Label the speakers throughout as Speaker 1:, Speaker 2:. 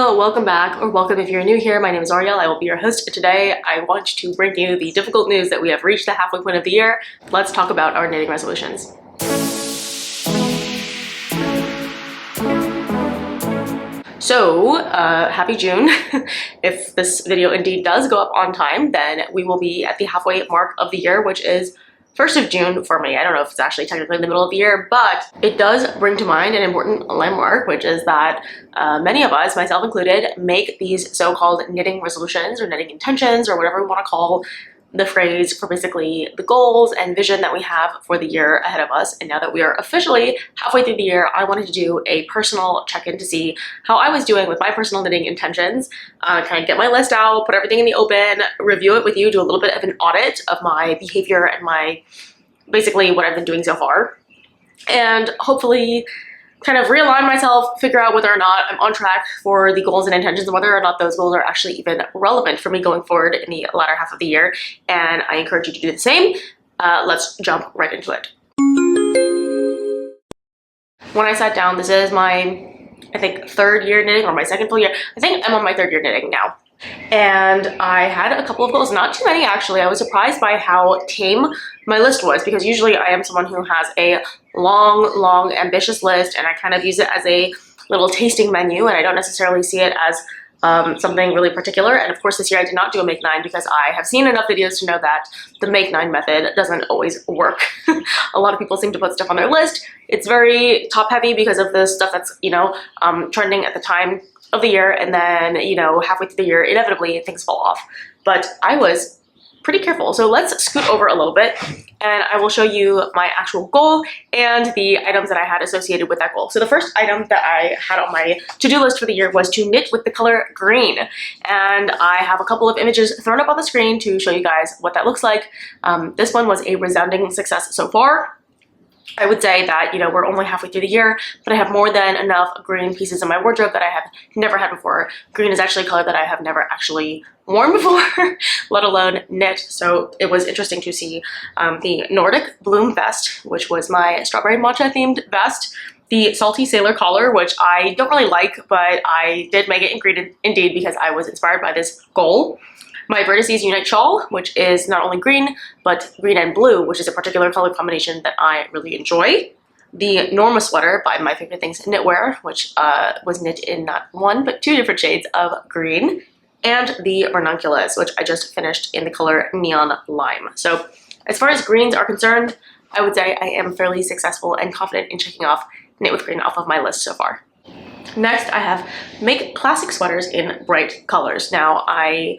Speaker 1: Hello, welcome back, or welcome if you're new here. My name is Ourielle. I will be your host. Today I want to bring you the difficult news that we have reached the halfway point of the year. Let's talk about our knitting resolutions. So, happy June. If this video indeed does go up on time, then we will be at the halfway mark of the year, which is 1st of June for me. I don't know if it's actually technically in the middle of the year, but it does bring to mind an important landmark, which is that many of us, myself included, make these so-called knitting resolutions or knitting intentions or whatever we want to call the phrase for basically the goals and vision that we have for the year ahead of us. And now that we are officially halfway through the year, I wanted to do a personal check-in to see how I was doing with my personal knitting intentions, kind of get my list out, put everything in the open, review it with you, do a little bit of an audit of my behavior and my, basically what I've been doing so far, and hopefully kind of realign myself, figure out whether or not I'm on track for the goals and intentions and whether or not those goals are actually even relevant for me going forward in the latter half of the year. And I encourage you to do the same. Let's jump right into it. When I sat down, this is my, I think, third year knitting or my second full year. I think I'm on my third year knitting now. And I had a couple of goals, not too many actually. I was surprised by how tame my list was, because usually I am someone who has a long, ambitious list, and I kind of use it as a little tasting menu, and I don't necessarily see it as something really particular. And of course this year I did not do a make 9 because I have seen enough videos to know that the make 9 method doesn't always work. A lot of people seem to put stuff on their list. It's very top heavy because of the stuff that's, you know, trending at the time of the year, and then, you know, halfway through the year, inevitably things fall off. But I was pretty careful. So let's scoot over a little bit and I will show you my actual goal and the items that I had associated with that goal. So the first item that I had on my to-do list for the year was to knit with the color green. And I have a couple of images thrown up on the screen to show you guys what that looks like. This one was a resounding success so far. I would say that, you know, we're only halfway through the year, but I have more than enough green pieces in my wardrobe that I have never had before. Green is actually a color that I have never actually worn before, let alone knit. So it was interesting to see the Nordic Bloom vest, which was my strawberry matcha themed vest, the Salty Sailor collar, which I don't really like, but I did make it in green indeed because I was inspired by this goal. My Vertices Unite shawl, which is not only green, but green and blue, which is a particular color combination that I really enjoy. The Norma sweater by My Favorite Things Knitwear, which was knit in not one, but 2 different shades of green. And the Ranunculus, which I just finished in the color Neon Lime. So as far as greens are concerned, I would say I am fairly successful and confident in checking off knit with green off of my list so far. Next, I have make classic sweaters in bright colors. Now, I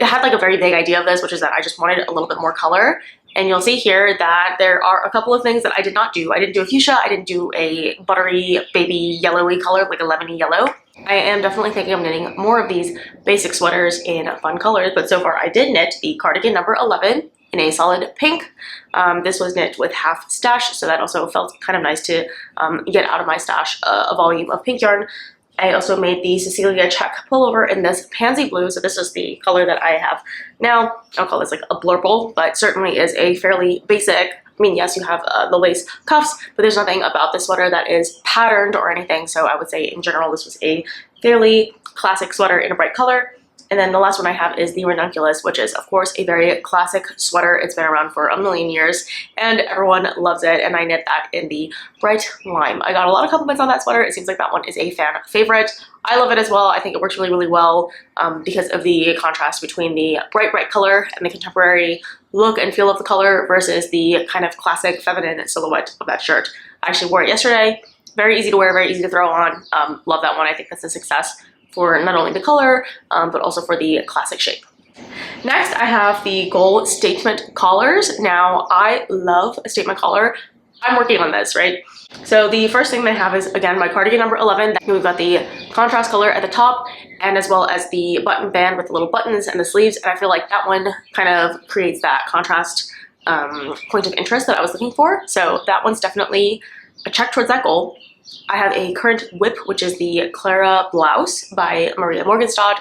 Speaker 1: had like a very vague idea of this, which is that I just wanted a little bit more color. And you'll see here that there are a couple of things that I did not do. I didn't do a fuchsia, I didn't do a buttery, baby, yellowy color, like a lemony yellow. I am definitely thinking of knitting more of these basic sweaters in fun colors, but so far I did knit the cardigan number 11 in a solid pink. This was knit with half stash, so that also felt kind of nice to get out of my stash a volume of pink yarn. I also made the Cecilia Check Pullover in this pansy blue, so this is the color that I have now. I'll call this like a blurple, but certainly is a fairly basic, I mean, yes, you have the lace cuffs, but there's nothing about this sweater that is patterned or anything, so I would say in general this was a fairly classic sweater in a bright color. And then the last one I have is the Ranunculus, which is, of course, a very classic sweater. It's been around for a million years, and everyone loves it, and I knit that in the bright lime. I got a lot of compliments on that sweater. It seems like that one is a fan favorite. I love it as well. I think it works really well because of the contrast between the bright color and the contemporary look and feel of the color versus the kind of classic feminine silhouette of that shirt. I actually wore it yesterday. Very easy to wear, very easy to throw on. Love that one. I think that's a success for not only the color, but also for the classic shape. Next, I have the goal statement collars. Now, I love a statement collar. I'm working on this, right? So the first thing they have is, again, my cardigan number 11. We've got the contrast color at the top, and as well as the button band with the little buttons and the sleeves, and I feel like that one kind of creates that contrast point of interest that I was looking for. So that one's definitely a check towards that goal. I have a current whip, which is the Clara blouse by Maria Morgenstad.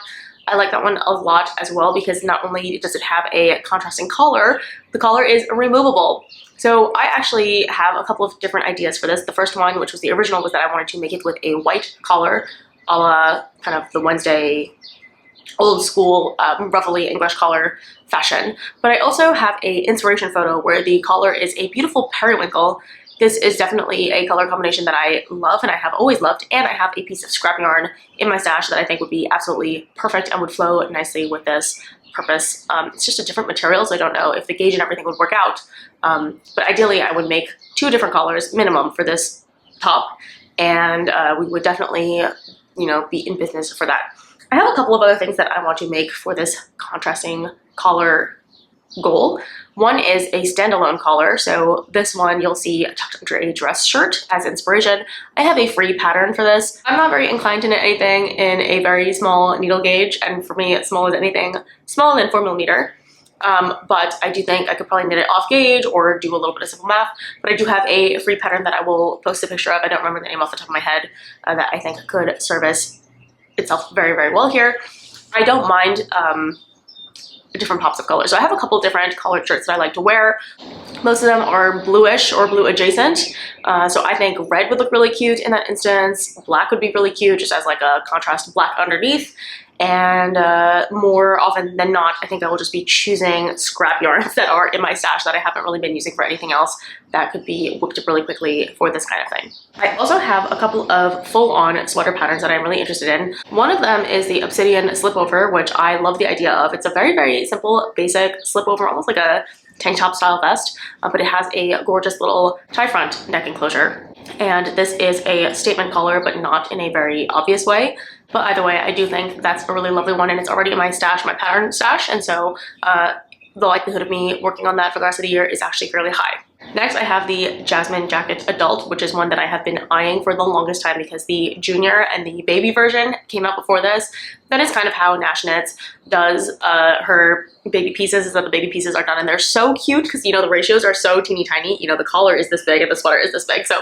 Speaker 1: I like that one a lot as well because not only does it have a contrasting collar, the collar is removable. So I actually have a couple of different ideas for this. The first one, which was the original, was that I wanted to make it with a white collar a la kind of the Wednesday old school ruffly English collar fashion. But I also have a inspiration photo where the collar is a beautiful periwinkle. This is definitely a color combination that I love and I have always loved, and I have a piece of scrap yarn in my stash that I think would be absolutely perfect and would flow nicely with this purpose. It's just a different material, so I don't know if the gauge and everything would work out. But ideally I would make 2 different collars minimum for this top, and we would definitely, you know, be in business for that. I have a couple of other things that I want to make for this contrasting collar goal. One is a standalone collar. So this one you'll see tucked under a dress shirt as inspiration. I have a free pattern for this. I'm not very inclined to knit anything in a very small needle gauge, and for me, small is anything smaller than 4 millimeter. But I do think I could probably knit it off gauge or do a little bit of simple math. But I do have a free pattern that I will post a picture of. I don't remember the name off the top of my head, that I think could service itself very, very well here. I don't mind different pops of color. So I have a couple different colored shirts that I like to wear. Most of them are bluish or blue adjacent. So I think red would look really cute in that instance. Black would be really cute just as like a contrast black underneath. And more often than not, I think I will just be choosing scrap yarns that are in my stash that I haven't really been using for anything else that could be whipped up really quickly for this kind of thing. I also have a couple of full-on sweater patterns that I'm really interested in. One of them is the Obsidian slipover, which I love the idea of. It's a very, very simple, basic slipover, almost like a tank top style vest, but it has a gorgeous little tie front neck enclosure. And this is a statement collar, but not in a very obvious way. But either way, I do think that's a really lovely one, and it's already in my stash, my pattern stash, and so the likelihood of me working on that for the rest of the year is actually fairly high. Next, I have the Jasmine Jacket Adult, which is one that I have been eyeing for the longest time because the junior and the baby version came out before this. That is kind of how Nash Knits does her baby pieces, is that the baby pieces are done and they're so cute because, you know, the ratios are so teeny tiny. You know, the collar is this big and the sweater is this big. So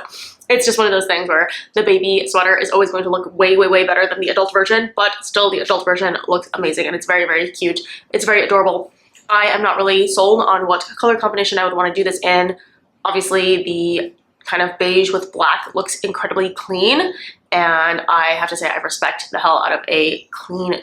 Speaker 1: it's just one of those things where the baby sweater is always going to look way, way, way better than the adult version, but still the adult version looks amazing and it's very, very cute. It's very adorable. I am not really sold on what color combination I would want to do this in. Obviously, the kind of beige with black looks incredibly clean, and I have to say I respect the hell out of a clean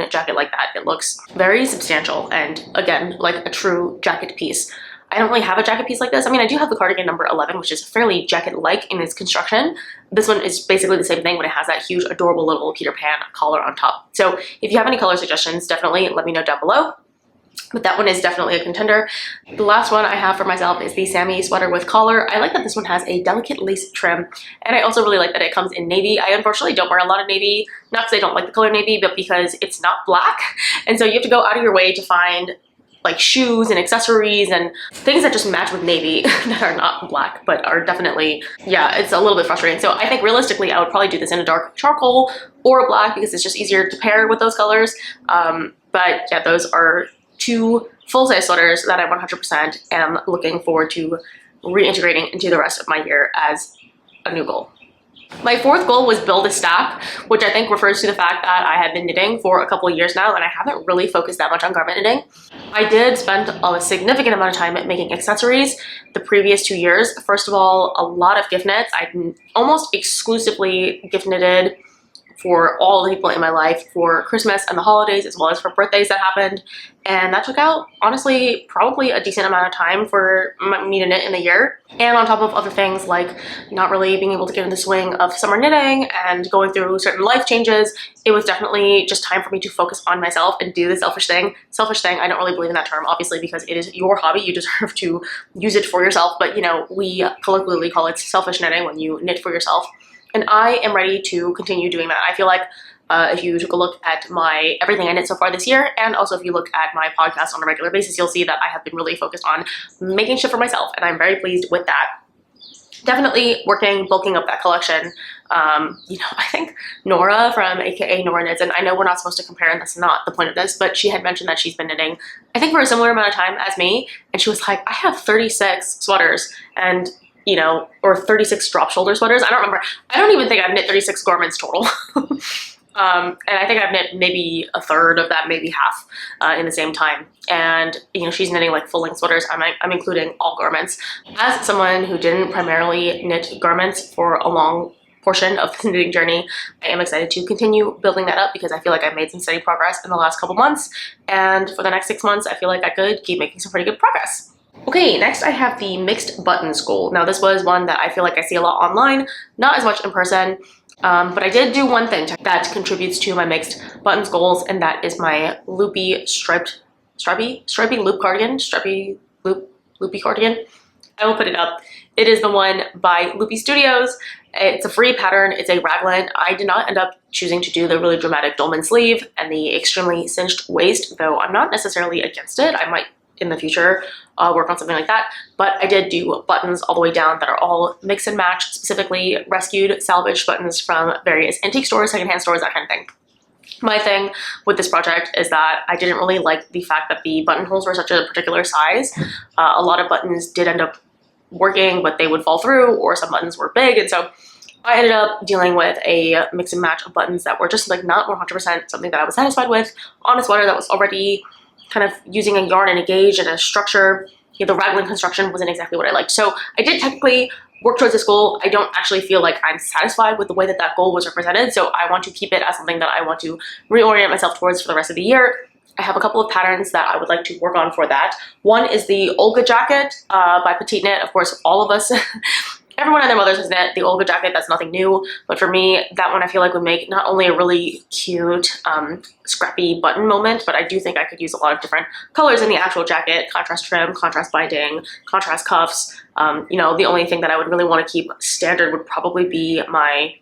Speaker 1: jacket like that. It looks very substantial and, again, like a true jacket piece. I don't really have a jacket piece like this. I mean, I do have the cardigan number 11, which is fairly jacket-like in its construction. This one is basically the same thing, but it has that huge, adorable little Peter Pan collar on top. So if you have any color suggestions, definitely let me know down below. But that one is definitely a contender. The last one I have for myself is the Sammy sweater with collar. I like that this one has a delicate lace trim, and I also really like that it comes in navy. I unfortunately don't wear a lot of navy, not because I don't like the color navy, but because it's not black. And so you have to go out of your way to find like shoes and accessories and things that just match with navy that are not black, but are definitely, yeah, it's a little bit frustrating. So I think realistically, I would probably do this in a dark charcoal or a black because it's just easier to pair with those colors. But yeah, those are 2 full-size sweaters that I 100% am looking forward to reintegrating into the rest of my year as a new goal. My 4th goal was build a stack, which I think refers to the fact that I have been knitting for a couple of years now and I haven't really focused that much on garment knitting. I did spend a significant amount of time making accessories the previous 2 years. First of all, a lot of gift knits. I almost exclusively gift knitted for all the people in my life for Christmas and the holidays, as well as for birthdays that happened. And that took out, honestly, probably a decent amount of time for me to knit in the year. And on top of other things like not really being able to get in the swing of summer knitting and going through certain life changes, it was definitely just time for me to focus on myself and do the selfish thing. Selfish thing, I don't really believe in that term, obviously, because it is your hobby. You deserve to use it for yourself. But, you know, we colloquially call it selfish knitting when you knit for yourself. And I am ready to continue doing that. I feel like if you took a look at my everything I knit so far this year, and also if you look at my podcast on a regular basis, you'll see that I have been really focused on making shit for myself, and I'm very pleased with that. Definitely bulking up that collection. You know, I think Nora from AKA Nora Knits, and I know we're not supposed to compare, and that's not the point of this, but she had mentioned that she's been knitting, I think, for a similar amount of time as me, and she was like, I have 36 sweaters, and you know, or 36 drop shoulder sweaters. I don't remember. I don't even think I've knit 36 garments total. And I think I've knit maybe a third of that, maybe half in the same time. And, you know, she's knitting like full length sweaters. I'm including all garments. As someone who didn't primarily knit garments for a long portion of the knitting journey. I am excited to continue building that up because I feel like I've made some steady progress in the last couple months, and for the next 6 months I feel like I could keep making some pretty good progress. Okay, next I have the mixed buttons goal. Now this was one that I feel like I see a lot online, not as much in person, but I did do one thing that contributes to my mixed buttons goals, and that is my loopy stripy loop cardigan, loopy cardigan. I will put it up. It is the one by Loopy Studios. It's a free pattern. It's a raglan. I did not end up choosing to do the really dramatic dolman sleeve and the extremely cinched waist, though I'm not necessarily against it. I might in the future work on something like that, but I did do buttons all the way down that are all mix and match, specifically rescued, salvaged buttons from various antique stores, secondhand stores, that kind of thing. My thing with this project is that I didn't really like the fact that the buttonholes were such a particular size. A lot of buttons did end up working, but they would fall through, or some buttons were big, and so I ended up dealing with a mix and match of buttons that were just like not 100% something that I was satisfied with on a sweater that was already kind of using a yarn and a gauge and a structure. The raglan construction wasn't exactly what I liked. So I did technically work towards this goal. I don't actually feel like I'm satisfied with the way that that goal was represented, so I want to keep it as something that I want to reorient myself towards for the rest of the year. I have a couple of patterns that I would like to work on for that. One is the Olga jacket by Petite Knit. Of course, all of us, everyone and their mothers has knit the Olga jacket. That's nothing new, but for me, that one I feel like would make not only a really cute, scrappy button moment, but I do think I could use a lot of different colors in the actual jacket: contrast trim, contrast binding, contrast cuffs. You know, the only thing that I would really want to keep standard would probably be my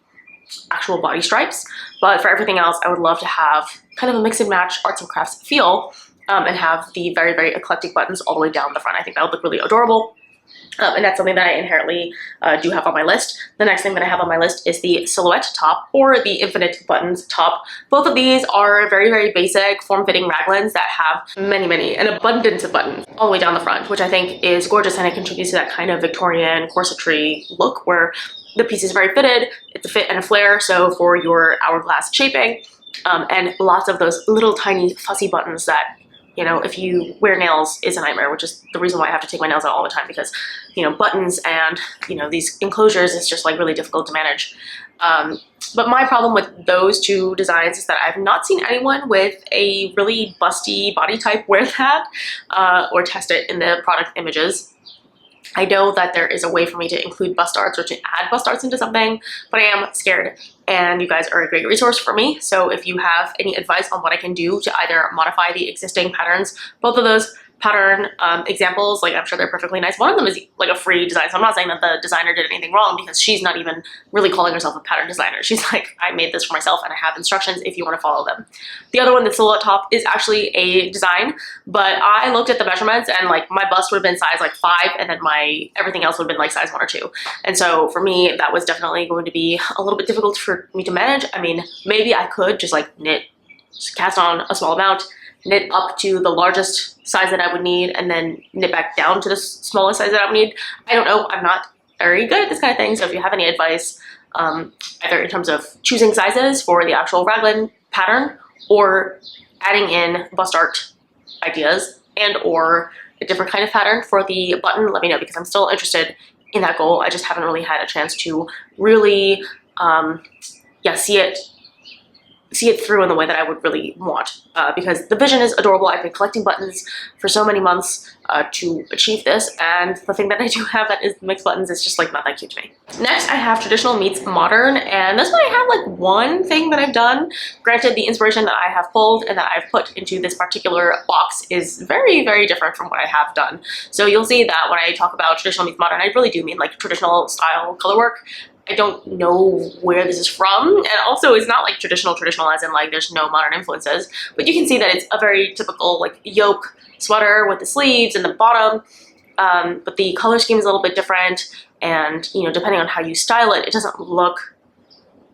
Speaker 1: actual body stripes, but for everything else I would love to have kind of a mix and match arts and crafts feel, and have the very, very eclectic buttons all the way down the front. I think that would look really adorable. And that's something that I inherently do have on my list. The next thing that I have on my list is the silhouette top, or the infinite buttons top. Both of these are very, very basic form-fitting raglans that have an abundance of buttons all the way down the front, which I think is gorgeous, and it contributes to that kind of Victorian corsetry look where the piece is very fitted. It's a fit and a flare, so for your hourglass shaping, and lots of those little tiny fussy buttons that, you know, if you wear nails is a nightmare, which is the reason why I have to take my nails out all the time, because, you know, buttons and, you know, these enclosures is just like really difficult to manage. But my problem with those two designs is that I've not seen anyone with a really busty body type wear that, or test it in the product images. I know that there is a way for me to include bust darts or to add bust darts into something, but I am scared, and you guys are a great resource for me. So if you have any advice on what I can do to either modify the existing patterns, both of those pattern examples, like, I'm sure they're perfectly nice. One of them is like a free design, so I'm not saying that the designer did anything wrong, because she's not even really calling herself a pattern designer. She's like, I made this for myself and I have instructions if you want to follow them. The other one, the silhouette top, is actually a design, but I looked at the measurements and like my bust would have been size like 5, and then my everything else would have been like size 1 or 2. And so for me, that was definitely going to be a little bit difficult for me to manage. I mean, maybe I could just like cast on a small amount, knit up to the largest size that I would need, and then knit back down to the smallest size that I would need. I don't know. I'm not very good at this kind of thing, so if you have any advice, either in terms of choosing sizes for the actual raglan pattern, or adding in bust art ideas, and or a different kind of pattern for the button, let me know, because I'm still interested in that goal. I just haven't really had a chance to really see it through in the way that I would really want, because the vision is adorable. I've been collecting buttons for so many months to achieve this, and the thing that I do have that is mixed buttons is just like not that cute to me. Next, I have traditional meets modern, and this one I have like one thing that I've done. Granted, the inspiration that I have pulled and that I've put into this particular box is very, very different from what I have done. So you'll see that when I talk about traditional meets modern, I really do mean like traditional style color work. I don't know where this is from, and also it's not like traditional as in like there's no modern influences, but you can see that it's a very typical like yoke sweater with the sleeves and the bottom, but the color scheme is a little bit different, and, you know, depending on how you style it, it doesn't look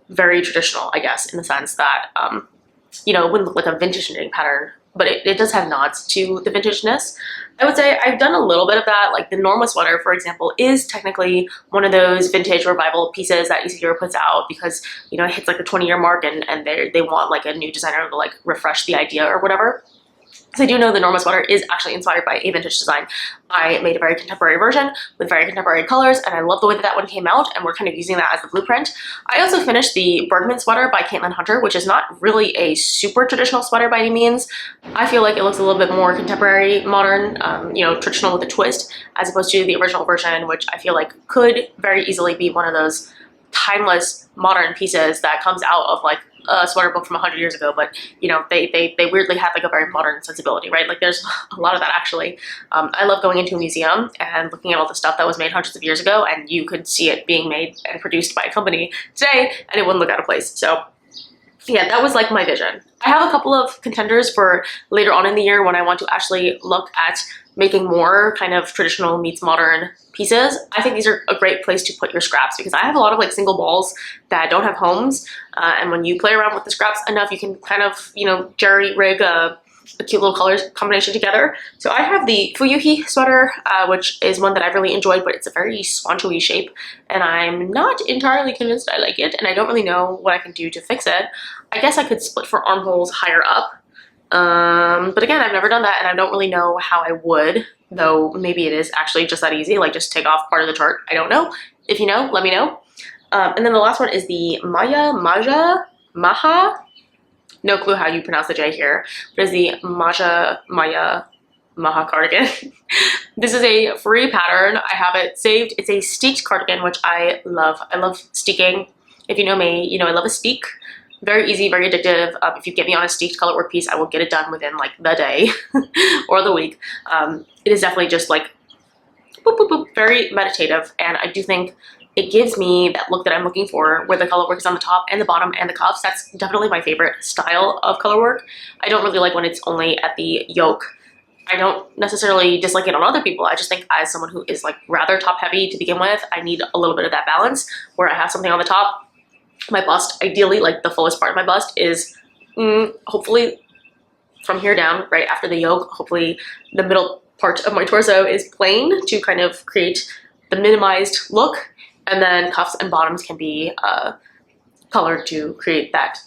Speaker 1: very traditional, I guess, in the sense that, you know, it wouldn't look like a vintage knitting pattern, but it does have nods to the vintageness. I would say I've done a little bit of that. Like the Norma sweater, for example, is technically one of those vintage revival pieces that Easier puts out, because, you know, it hits like the 20-year mark, and they want like a new designer to like refresh the idea or whatever. So I do know the Norma sweater is actually inspired by a vintage design. I made a very contemporary version with very contemporary colors, and I love the way that that one came out, and we're kind of using that as the blueprint. I also finished the Bergman sweater by Caitlin Hunter, which is not really a super traditional sweater by any means. I feel like it looks a little bit more contemporary, modern, you know, traditional with a twist, as opposed to the original version, which I feel like could very easily be one of those timeless modern pieces that comes out of like a sweater book from 100 years ago, but you know, they weirdly have like a very modern sensibility, right? Like there's a lot of that actually. I love going into a museum and looking at all the stuff that was made hundreds of years ago, and you could see it being made and produced by a company today and it wouldn't look out of place. So yeah, that was like my vision. I have a couple of contenders for later on in the year when I want to actually look at making more kind of traditional meets modern pieces. I think these are a great place to put your scraps because I have a lot of like single balls that don't have homes, and when you play around with the scraps enough, you can kind of, you know, jerry rig a cute little color combination together. So I have the Fuyuhi sweater, which is one that I've really enjoyed, but it's a very swancho-y shape, and I'm not entirely convinced I like it, and I don't really know what I can do to fix it. I guess I could split for armholes higher up, but again, I've never done that, and I don't really know how I would, though maybe it is actually just that easy, like just take off part of the chart. I don't know. If you know, let me know. And then the last one is the Maha. No clue how you pronounce the J here, but it's the Maha cardigan. This is a free pattern. I have it saved. It's a steeked cardigan, which I love. I love steeking. If you know me, you know I love a steek. Very easy, very addictive. If you get me on a steeked color work piece, I will get it done within like the day or the week. It is definitely just like boop, boop, boop, very meditative, and I do think it gives me that look that I'm looking for where the color work is on the top and the bottom and the cuffs. That's definitely my favorite style of color work. I don't really like when it's only at the yoke. I don't necessarily dislike it on other people. I just think as someone who is like rather top heavy to begin with, I need a little bit of that balance where I have something on the top. My bust, ideally, like the fullest part of my bust is hopefully from here down, right after the yoke, hopefully the middle part of my torso is plain to kind of create the minimized look. And then cuffs and bottoms can be colored to create that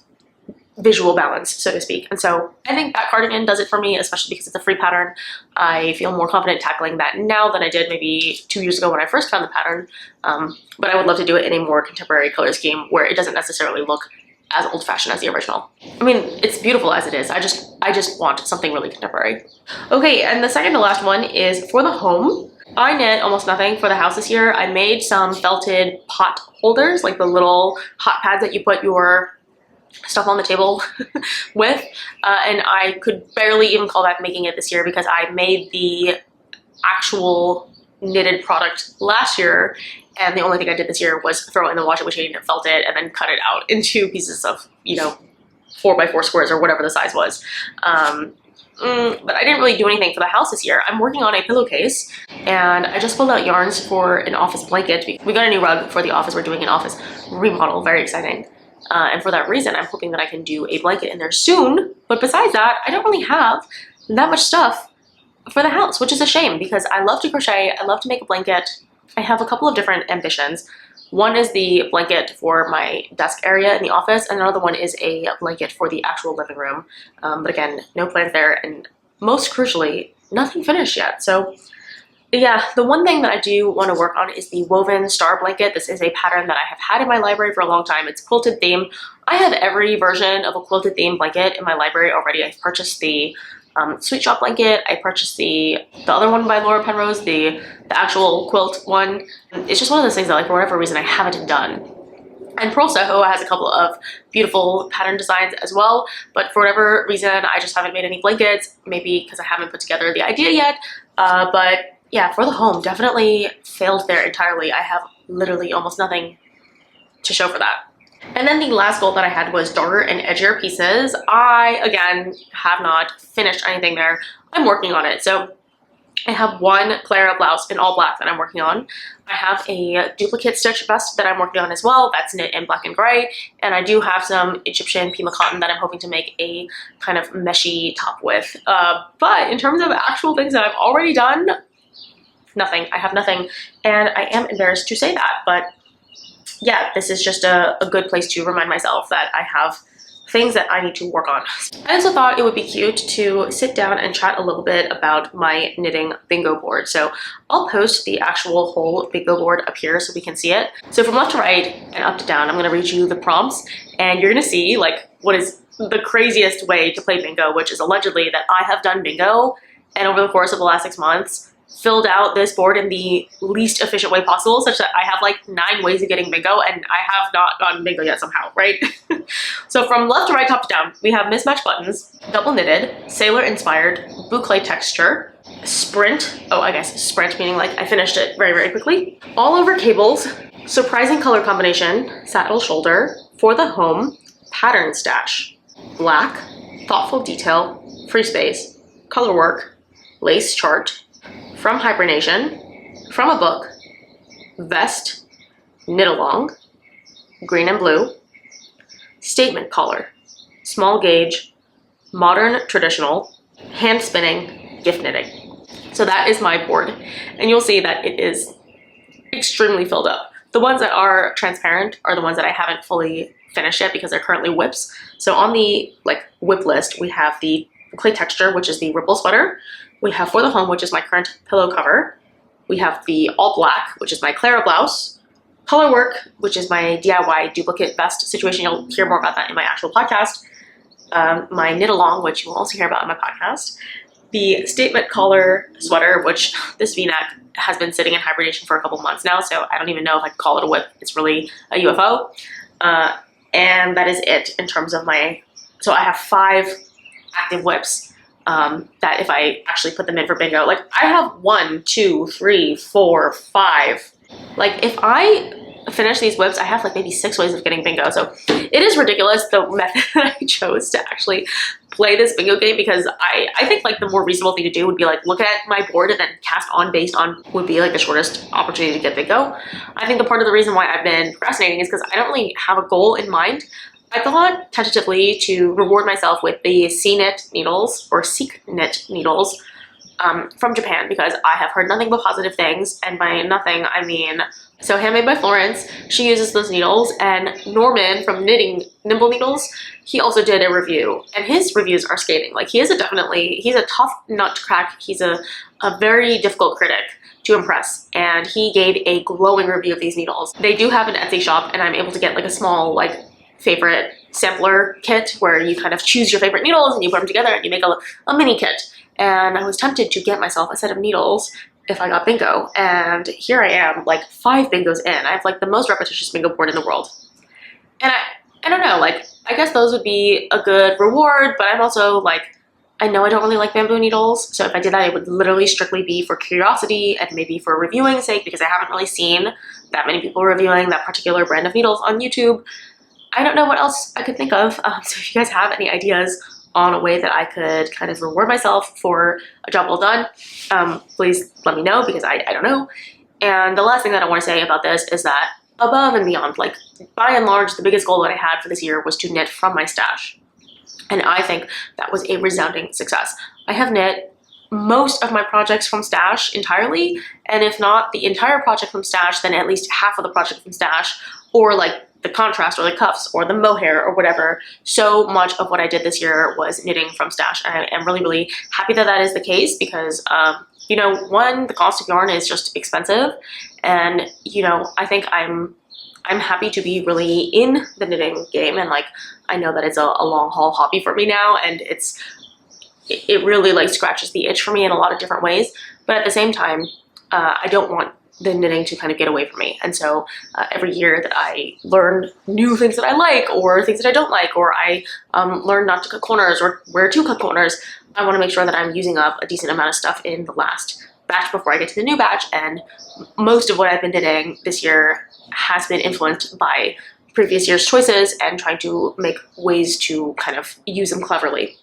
Speaker 1: visual balance, so to speak. And so I think that cardigan does it for me, especially because it's a free pattern. I feel more confident tackling that now than I did maybe 2 years ago when I first found the pattern. But I would love to do it in a more contemporary color scheme where it doesn't necessarily look as old-fashioned as the original. I mean, it's beautiful as it is. I just want something really contemporary. Okay, and the second to last one is for the home. I knit almost nothing for the house this year. I made some felted pot holders, like the little hot pads that you put your stuff on the table with, and I could barely even call that making it this year because I made the actual knitted product last year, and the only thing I did this year was throw it in the washing machine and felt it and then cut it out into pieces of, you know, 4x4 squares or whatever the size was. But I didn't really do anything for the house this year. I'm working on a pillowcase, and I just pulled out yarns for an office blanket. We got a new rug for the office. We're doing an office remodel, very exciting. And for that reason, I'm hoping that I can do a blanket in there soon. But besides that, I don't really have that much stuff for the house, which is a shame because I love to crochet. I love to make a blanket. I have a couple of different ambitions. One is the blanket for my desk area in the office, and another one is a blanket for the actual living room. But again, no plans there, and most crucially, nothing finished yet. So yeah, the one thing that I do want to work on is the woven star blanket. This is a pattern that I have had in my library for a long time. It's quilted theme. I have every version of a quilted theme blanket in my library already. I've purchased the Sweet Shop blanket. I purchased the other one by Laura Penrose, the actual quilt one. It's just one of those things that, like, for whatever reason, I haven't done. And Pearl Soho has a couple of beautiful pattern designs as well, but for whatever reason, I just haven't made any blankets, maybe because I haven't put together the idea yet. But yeah, for the home, definitely failed there entirely. I have literally almost nothing to show for that. And then the last goal that I had was darker and edgier pieces. I, again, have not finished anything there. I'm working on it. So I have one Clara blouse in all black that I'm working on. I have a duplicate stitch vest that I'm working on as well. That's knit in black and gray. And I do have some Egyptian Pima cotton that I'm hoping to make a kind of meshy top with. But in terms of actual things that I've already done, nothing. I have nothing. And I am embarrassed to say that, but yeah, this is just a good place to remind myself that I have things that I need to work on. I also thought it would be cute to sit down and chat a little bit about my knitting bingo board. So I'll post the actual whole bingo board up here so we can see it. So from left to right and up to down, I'm going to read you the prompts, and you're going to see like what is the craziest way to play bingo, which is allegedly that I have done bingo and over the course of the last 6 months filled out this board in the least efficient way possible, such that I have like 9 ways of getting bingo and I have not gotten bingo yet somehow, right? So from left to right, top to down, we have mismatched buttons, double knitted, sailor inspired, boucle texture, sprint, oh I guess sprint meaning like I finished it very, very quickly, all over cables, surprising color combination, saddle shoulder, for the home, pattern stash, black, thoughtful detail, free space, color work, lace chart, from hibernation, from a book, vest, knit along, green and blue, statement collar, small gauge, modern traditional, hand spinning, gift knitting. So that is my board, and you'll see that it is extremely filled up. The ones that are transparent are the ones that I haven't fully finished yet because they're currently whips. So on the like whip list, we have the clay texture, which is the ripple sweater. We have for the home, which is my current pillow cover. We have the all black, which is my Clara blouse. Color work, which is my DIY duplicate vest situation. You'll hear more about that in my actual podcast. My knit along, which you will also hear about in my podcast. The statement collar sweater, which this V-neck has been sitting in hibernation for a couple months now, so I don't even know if I can call it a whip. It's really a UFO. And that is it in terms of my, so I have 5 active whips. That if I actually put them in for bingo, like I have 1, 2, 3, 4, 5. Like if I finish these whips, I have like maybe 6 ways of getting bingo. So it is ridiculous the method that I chose to actually play this bingo game, because I think like the more reasonable thing to do would be like look at my board and then cast on based on would be like the shortest opportunity to get bingo. I think the part of the reason why I've been procrastinating is because I don't really have a goal in mind. I thought tentatively to reward myself with the C-knit needles or Seek knit needles from Japan, because I have heard nothing but positive things, and by nothing I mean, so Handmade by Florence, she uses those needles, and Norman from Knitting Nimble Needles, he also did a review, and his reviews are scathing. Like he's a tough nut to crack. He's a very difficult critic to impress, and he gave a glowing review of these needles. They do have an Etsy shop, and I'm able to get like a small like favorite sampler kit where you kind of choose your favorite needles and you put them together and you make a mini kit. And I was tempted to get myself a set of needles if I got bingo, and here I am like 5 bingos in. I have like the most repetitious bingo board in the world, and I don't know, like I guess those would be a good reward, but I'm also like, I know I don't really like bamboo needles, so if I did that it would literally strictly be for curiosity and maybe for reviewing sake, because I haven't really seen that many people reviewing that particular brand of needles on YouTube. I don't know what else I could think of, so if you guys have any ideas on a way that I could kind of reward myself for a job well done, please let me know, because I don't know. And the last thing that I want to say about this is that above and beyond, like by and large, the biggest goal that I had for this year was to knit from my stash. And I think that was a resounding success. I have knit most of my projects from stash entirely, and if not the entire project from stash, then at least half of the project from stash, or like the contrast or the cuffs or the mohair or whatever. So much of what I did this year was knitting from stash, and I am really, really happy that that is the case, because you know, one, the cost of yarn is just expensive, and you know, I think I'm happy to be really in the knitting game, and like I know that it's a long haul hobby for me now, and it really like scratches the itch for me in a lot of different ways. But at the same time, I don't want the knitting to kind of get away from me. And so every year that I learn new things that I like, or things that I don't like, or I learn not to cut corners or where to cut corners, I want to make sure that I'm using up a decent amount of stuff in the last batch before I get to the new batch. And most of what I've been knitting this year has been influenced by previous year's choices and trying to make ways to kind of use them cleverly.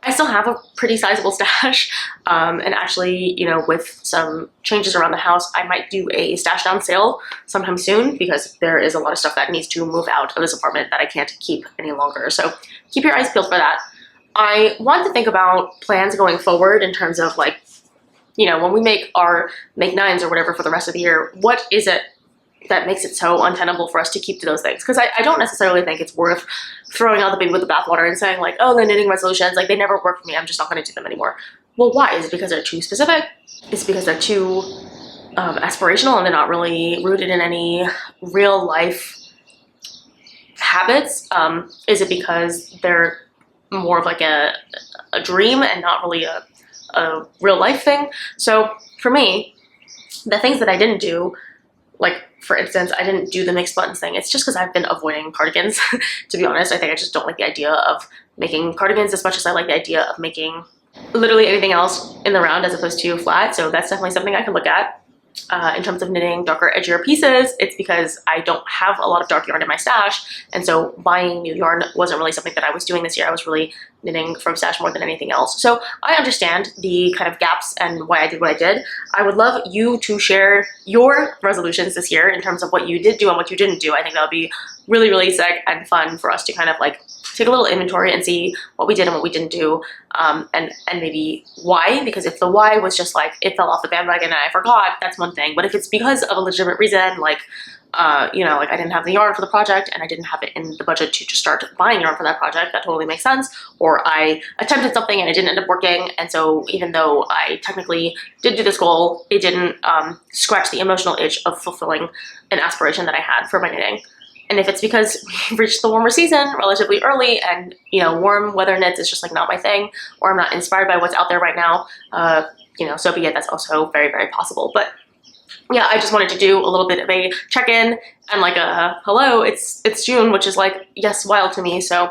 Speaker 1: I still have a pretty sizable stash, and actually, you know, with some changes around the house, I might do a stash down sale sometime soon, because there is a lot of stuff that needs to move out of this apartment that I can't keep any longer. So keep your eyes peeled for that. I want to think about plans going forward in terms of like, you know, when we make our make nines or whatever for the rest of the year, what is it that makes it so untenable for us to keep to those things. Because I don't necessarily think it's worth throwing out the baby with the bathwater and saying like, oh, the knitting resolutions, like they never work for me, I'm just not going to do them anymore. Well, why? Is it because they're too specific? Is it because they're too aspirational and they're not really rooted in any real life habits? Is it because they're more of like a dream and not really a real life thing? So for me, the things that I didn't do, like for instance, I didn't do the mixed buttons thing. It's just because I've been avoiding cardigans. To be honest, I think I just don't like the idea of making cardigans as much as I like the idea of making literally anything else in the round as opposed to flat. So that's definitely something I can look at. In terms of knitting darker, edgier pieces, it's because I don't have a lot of dark yarn in my stash, and so buying new yarn wasn't really something that I was doing this year. I was really knitting from stash more than anything else. So I understand the kind of gaps and why I did what I did. I would love you to share your resolutions this year in terms of what you did do and what you didn't do. I think that would be really, really sick and fun for us to kind of like take a little inventory and see what we did and what we didn't do, and maybe why. Because if the why was just like it fell off the bandwagon and I forgot, that's one thing. But if it's because of a legitimate reason, like you know, like I didn't have the yarn for the project and I didn't have it in the budget to just start buying yarn for that project, that totally makes sense. Or I attempted something and it didn't end up working, and so even though I technically did do this goal, it didn't scratch the emotional itch of fulfilling an aspiration that I had for my knitting. And if it's because we've reached the warmer season relatively early and, you know, warm weather knits is just like not my thing, or I'm not inspired by what's out there right now, you know, so be it. That's also very, very possible. But yeah, I just wanted to do a little bit of a check-in and like a hello, it's June, which is like, yes, wild to me. So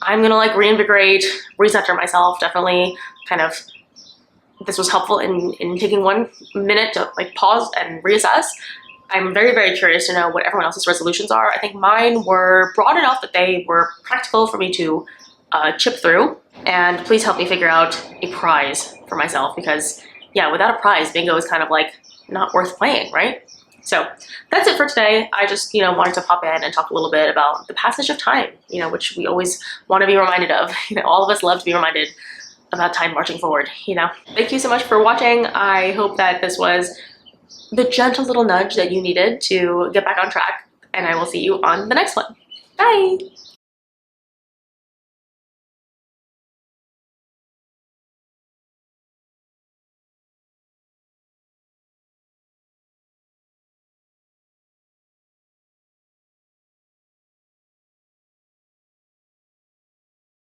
Speaker 1: I'm gonna like reinvigorate, recenter myself. Definitely kind of, this was helpful in taking 1 minute to like pause and reassess. I'm very, very curious to know what everyone else's resolutions are. I think mine were broad enough that they were practical for me to chip through. And please help me figure out a prize for myself, because yeah, without a prize, bingo is kind of like not worth playing, right? So that's it for today. I just, you know, wanted to pop in and talk a little bit about the passage of time, you know, which we always want to be reminded of. You know, all of us love to be reminded about time marching forward, you know. Thank you so much for watching. I hope that this was the gentle little nudge that you needed to get back on track, and I will see you on the next one. Bye!